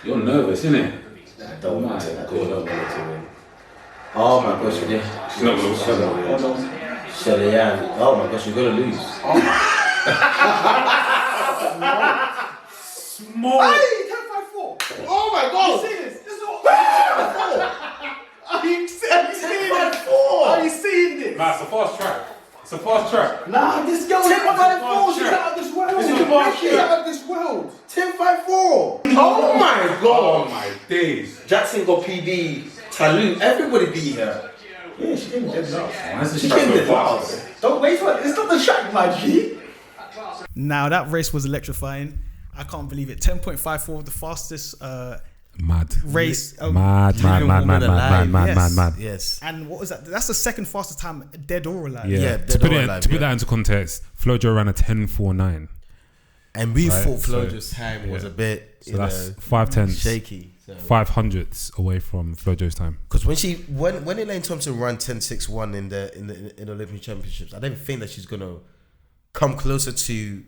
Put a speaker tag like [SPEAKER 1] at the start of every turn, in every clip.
[SPEAKER 1] You're nervous, innit?
[SPEAKER 2] I don't want to. Oh my gosh,
[SPEAKER 1] She's not going to lose.
[SPEAKER 2] Shelly Ann. Oh my gosh, you're going to lose.
[SPEAKER 3] Small.
[SPEAKER 4] Hey, 10-5-4.
[SPEAKER 2] Oh my god!
[SPEAKER 4] You see this? This is what. Are you seeing this? Are you seeing this?
[SPEAKER 1] Nah, it's a fast track. It's a fast track.
[SPEAKER 4] Nah, this girl is 10-5-4. She's out of this world.
[SPEAKER 1] It's a fast
[SPEAKER 4] She's
[SPEAKER 1] track.
[SPEAKER 4] out of this world.
[SPEAKER 2] 10-5-4. Oh my
[SPEAKER 1] Oh
[SPEAKER 2] god!
[SPEAKER 1] my days.
[SPEAKER 2] Jackson got PD, Talou, everybody beat her. Yeah, she came dead last.
[SPEAKER 1] Why is this
[SPEAKER 2] She
[SPEAKER 1] track
[SPEAKER 2] came
[SPEAKER 1] so
[SPEAKER 2] dead
[SPEAKER 1] fast?
[SPEAKER 2] last. Don't wait for it. It's not the track, my G.
[SPEAKER 3] Now that race was electrifying. I can't believe it. 10.54, the fastest
[SPEAKER 5] Mad.
[SPEAKER 3] race.
[SPEAKER 5] Mad.
[SPEAKER 2] Yes.
[SPEAKER 3] And what was that? That's the second fastest time, dead or alive.
[SPEAKER 5] Yeah. To put that into context, Flojo ran a 10.49.
[SPEAKER 2] And we
[SPEAKER 5] Right,
[SPEAKER 2] thought
[SPEAKER 5] so-
[SPEAKER 2] Flojo's time was a bit,
[SPEAKER 5] So that's 5/10,
[SPEAKER 2] shaky.
[SPEAKER 5] 500ths away from Flojo's time.
[SPEAKER 2] Because when Elaine Thompson ran 10.61 in the Olympic Championships, I didn't think that she's gonna come closer to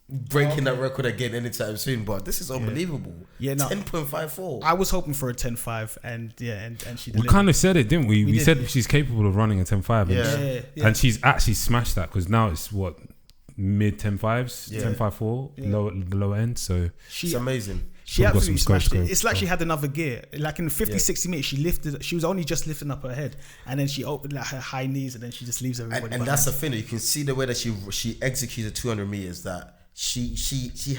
[SPEAKER 2] breaking that record again anytime soon. But this is unbelievable.
[SPEAKER 3] Yeah, no.
[SPEAKER 2] 10.54.
[SPEAKER 3] I was hoping for a 10.5 and she
[SPEAKER 5] We
[SPEAKER 3] delivered.
[SPEAKER 5] kind of said it, didn't we? We
[SPEAKER 3] did.
[SPEAKER 5] said she's capable of running a 10.5.
[SPEAKER 2] Yeah.
[SPEAKER 5] And she's actually smashed that because now it's what, mid 10.5s, 10.54, the low end. So
[SPEAKER 3] She,
[SPEAKER 2] It's amazing.
[SPEAKER 3] she
[SPEAKER 5] Still got
[SPEAKER 3] absolutely
[SPEAKER 5] some
[SPEAKER 3] smashed
[SPEAKER 5] scope
[SPEAKER 3] it.
[SPEAKER 5] to
[SPEAKER 3] It's like she had another gear. Like in 50, 60 meters, she was only just lifting up her head, and then she opened like her high knees, and then she just leaves everybody.
[SPEAKER 2] And that's the thing. You can see the way that she executed 200 meters. That she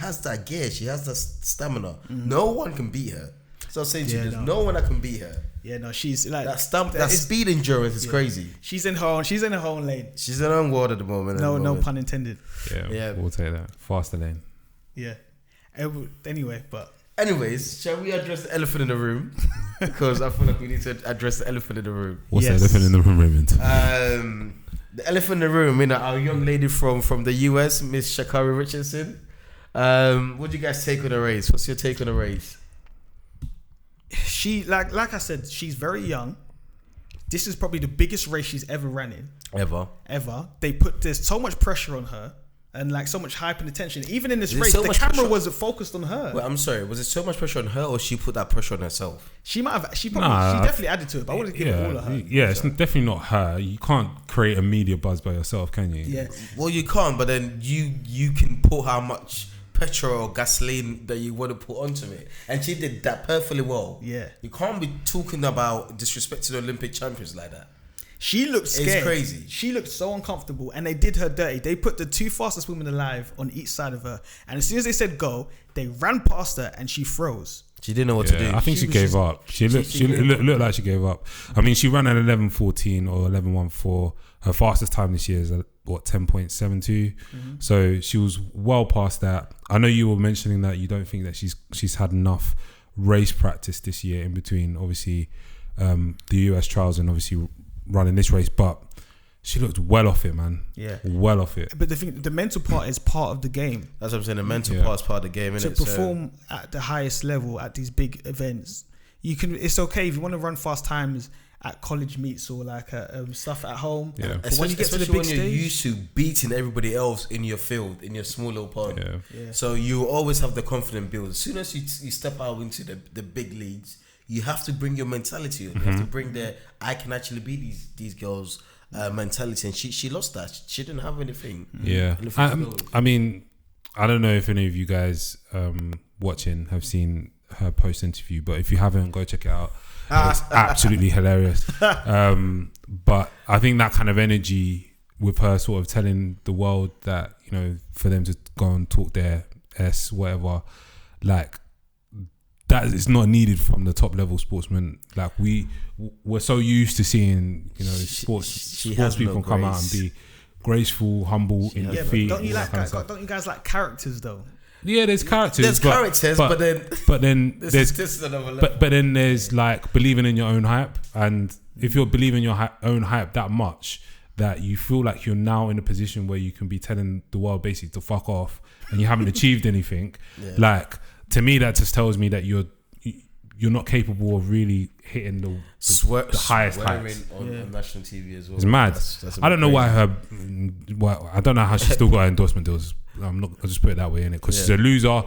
[SPEAKER 2] has that gear. She has that stamina. No one can beat her. So I'm saying to you, there's no one that can beat her.
[SPEAKER 3] Yeah, no, she's like
[SPEAKER 2] That speed endurance is crazy.
[SPEAKER 3] She's in her own lane.
[SPEAKER 2] She's in her own world at the moment.
[SPEAKER 3] No pun intended.
[SPEAKER 5] yeah, we'll take that. Faster lane.
[SPEAKER 3] Yeah. Anyway, but
[SPEAKER 2] Anyways, shall we address the elephant in the room? Because I feel like we need to address the elephant in the room.
[SPEAKER 5] What's the elephant in the room, Raymond?
[SPEAKER 2] The elephant in the room, our young lady from the US, Miss Sha'Carri Richardson. What do you guys take on the race? What's your take on the race?
[SPEAKER 3] she like I said, she's very young. This is probably the biggest race she's ever ran in.
[SPEAKER 2] Ever.
[SPEAKER 3] There's so much pressure on her and like so much hype and attention. Even in this race,
[SPEAKER 2] so
[SPEAKER 3] the
[SPEAKER 2] much
[SPEAKER 3] camera
[SPEAKER 2] pressure?
[SPEAKER 3] wasn't focused on her.
[SPEAKER 2] Well, I'm sorry. Was it so much pressure on her, or she put that pressure on herself?
[SPEAKER 3] She definitely added to it, but I wouldn't give it all of her.
[SPEAKER 5] Yeah, it's definitely not her. You can't create a media buzz by yourself, can you?
[SPEAKER 3] Yeah.
[SPEAKER 2] Well, you can't, but then you can put how much petrol or gasoline that you want to put onto it, and she did that perfectly well.
[SPEAKER 3] Yeah.
[SPEAKER 2] You can't be talking about disrespecting the Olympic champions like that.
[SPEAKER 3] She looked scared.
[SPEAKER 2] It's crazy.
[SPEAKER 3] She looked so uncomfortable, and they did her dirty. They put the two fastest women alive on each side of her, and as soon as they said go, they ran past her, and she froze.
[SPEAKER 2] She didn't know what to do.
[SPEAKER 5] I think she gave up. She looked like she gave up. I mean, she ran at 11:14 or 11:14. Her fastest time this year is 10.72. So she was well past that. I know you were mentioning that you don't think that she's had enough race practice this year in between, obviously, the US trials and obviously running this race, but she looked well off it, man.
[SPEAKER 3] Yeah,
[SPEAKER 5] well off it.
[SPEAKER 3] But the mental part is part of the game.
[SPEAKER 2] That's what I'm saying. The mental part is part of the game,
[SPEAKER 3] To
[SPEAKER 2] innit?
[SPEAKER 3] perform at the highest level at these big events, it's okay if you want to run fast times at college meets or like stuff at home.
[SPEAKER 5] Yeah.
[SPEAKER 3] But when you get to the
[SPEAKER 2] Especially
[SPEAKER 3] big
[SPEAKER 2] when you're
[SPEAKER 3] stage,
[SPEAKER 2] used to beating everybody else in your field, in your small little pond.
[SPEAKER 5] Yeah.
[SPEAKER 2] So you always have the confident build. As soon as you step out into the big leagues, you have to bring your mentality. You have to bring I can actually beat these girls mentality. And she lost that. She didn't have anything.
[SPEAKER 5] Yeah. I mean, I don't know if any of you guys watching have seen her post interview, but if you haven't, go check it out. It's absolutely hilarious. But I think that kind of energy with her sort of telling the world that, you know, for them to go and talk their whatever, like, that is not needed from the top level sportsmen. Like we're so used to seeing, you know, sports people come out and be graceful, humble in defeat.
[SPEAKER 3] Don't you guys like characters though?
[SPEAKER 5] Yeah, there's characters.
[SPEAKER 2] There's characters, but then
[SPEAKER 5] there's like believing in your own hype, and if you're believing your own hype that much that you feel like you're now in a position where you can be telling the world basically to fuck off, and you haven't achieved anything, like, to me that just tells me that you're not capable of really hitting the highest heights
[SPEAKER 2] on national TV as well.
[SPEAKER 5] It's mad.
[SPEAKER 2] That's
[SPEAKER 5] I don't know why I don't know how she still got endorsement deals. I'll just put it that way, innit? Because she's a loser,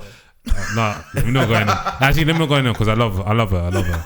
[SPEAKER 5] Nah, we're not going on. Actually, let me not go in because I love her.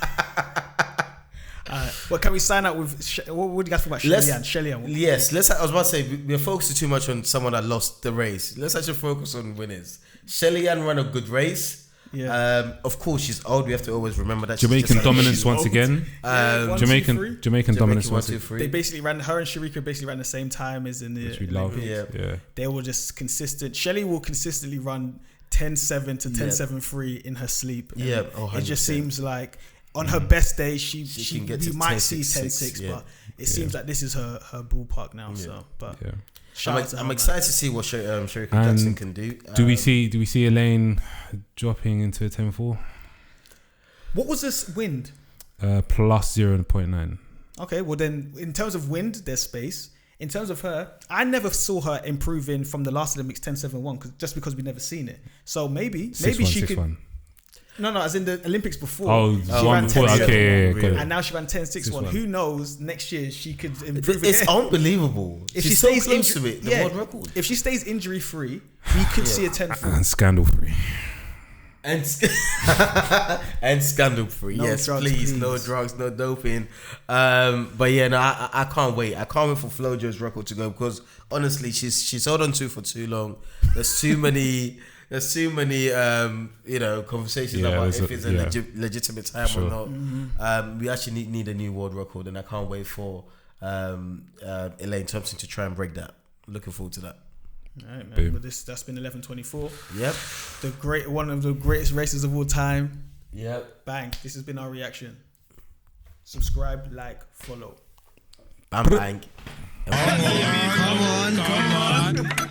[SPEAKER 3] Well, can we sign up with? What do you guys think about Shelly?
[SPEAKER 2] Yes, I was about to say we're focusing too much on someone that lost the race. Let's actually focus on winners. Shelly ran a good race.
[SPEAKER 3] Yeah.
[SPEAKER 2] Of course, she's old. We have to always remember that.
[SPEAKER 5] Jamaican dominance once
[SPEAKER 3] old.
[SPEAKER 5] again. Jamaican dominance once again.
[SPEAKER 3] They basically ran. Her and Sharika basically ran the same time as in the.
[SPEAKER 5] Which we love.
[SPEAKER 2] Yeah.
[SPEAKER 3] They were just consistent. Shelly will consistently run 10.7 to 10.73 in her sleep.
[SPEAKER 2] Yeah.
[SPEAKER 3] It just seems like on her best day, she
[SPEAKER 2] can get
[SPEAKER 3] we
[SPEAKER 2] to
[SPEAKER 3] might see
[SPEAKER 2] 10.6,
[SPEAKER 3] 10.6, but it seems like this is her ballpark now. So, but
[SPEAKER 2] I'm excited to see what Sharika Jackson can do.
[SPEAKER 5] Do we see Elaine dropping into a 10.4?
[SPEAKER 3] What was this wind?
[SPEAKER 5] Plus 0.9.
[SPEAKER 3] Okay, well then, in terms of wind, there's space. In terms of her, I never saw her improving from the last Olympics 10.71 just because we never seen it. So maybe she could.
[SPEAKER 5] 6-1.
[SPEAKER 3] No, as in the Olympics before.
[SPEAKER 5] She ran before. Okay,
[SPEAKER 3] and now she ran 10.61. Who knows? Next year she could improve.
[SPEAKER 2] It's
[SPEAKER 3] again.
[SPEAKER 2] unbelievable.
[SPEAKER 3] If
[SPEAKER 2] She's
[SPEAKER 3] she stays
[SPEAKER 2] so close to it, the world record.
[SPEAKER 3] If she stays injury free, we could see a 10.4
[SPEAKER 5] and scandal free.
[SPEAKER 2] And scandal free.
[SPEAKER 3] No
[SPEAKER 2] Yes,
[SPEAKER 3] drugs,
[SPEAKER 2] please. No drugs, no doping. But yeah, no, I can't wait. I can't wait for Flojo's record to go because honestly, she's held on to for too long. There's too many. Conversations about if it's a legitimate time or not.
[SPEAKER 3] Mm-hmm.
[SPEAKER 2] We actually need a new world record, and I can't wait for ELAINE THOMPSON to try and break that. Looking forward to that.
[SPEAKER 3] All right, man. But that's been 11:24.
[SPEAKER 2] Yep.
[SPEAKER 3] One of the greatest races of all time.
[SPEAKER 2] Yep.
[SPEAKER 3] Bang. This has been our reaction. Subscribe, like, follow.
[SPEAKER 2] Bang bang.
[SPEAKER 4] Come on.